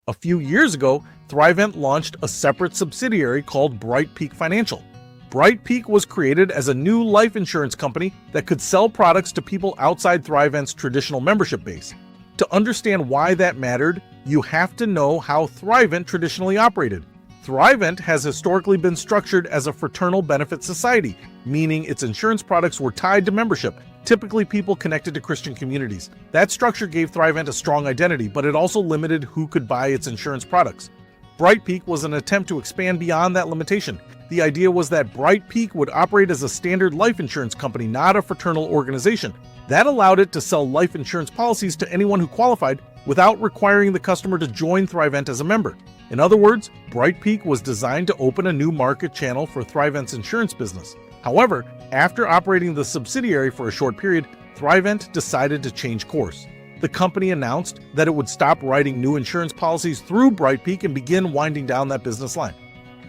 A few years ago, Thrivent launched a separate subsidiary called BrightPeak Financial. BrightPeak was created as a new life insurance company that could sell products to people outside Thrivent's traditional membership base. To understand why that mattered, you have to know how Thrivent traditionally operated. Thrivent has historically been structured as a fraternal benefit society, meaning its insurance products were tied to membership, typically people connected to Christian communities. That structure gave Thrivent a strong identity, but it also limited who could buy its insurance products. BrightPeak was an attempt to expand beyond that limitation. The idea was that BrightPeak would operate as a standard life insurance company, not a fraternal organization. That allowed it to sell life insurance policies to anyone who qualified without requiring the customer to join Thrivent as a member. In other words, BrightPeak was designed to open a new market channel for Thrivent's insurance business. However, after operating the subsidiary for a short period, Thrivent decided to change course. The company announced that it would stop writing new insurance policies through BrightPeak and begin winding down that business line.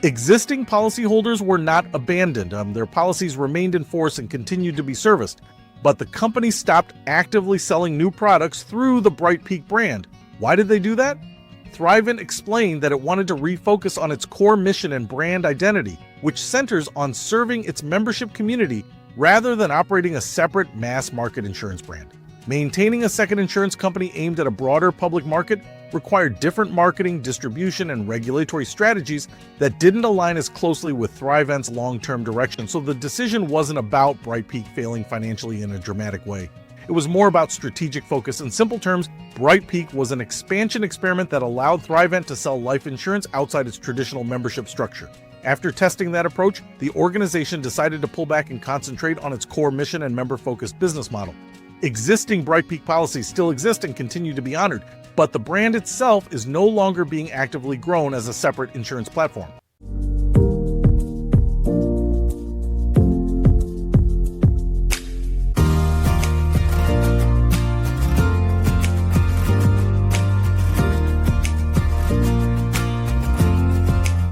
Existing policyholders were not abandoned. Their policies remained in force and continued to be serviced. But the company stopped actively selling new products through the BrightPeak brand. Why did they do that? Thrivent explained that it wanted to refocus on its core mission and brand identity, which centers on serving its membership community rather than operating a separate mass market insurance brand. Maintaining a second insurance company aimed at a broader public market required different marketing, distribution, and regulatory strategies that didn't align as closely with Thrivent's long-term direction, so the decision wasn't about BrightPeak failing financially in a dramatic way. It was more about strategic focus. In simple terms, BrightPeak was an expansion experiment that allowed Thrivent to sell life insurance outside its traditional membership structure. After testing that approach, the organization decided to pull back and concentrate on its core mission and member-focused business model. Existing BrightPeak policies still exist and continue to be honored, but the brand itself is no longer being actively grown as a separate insurance platform.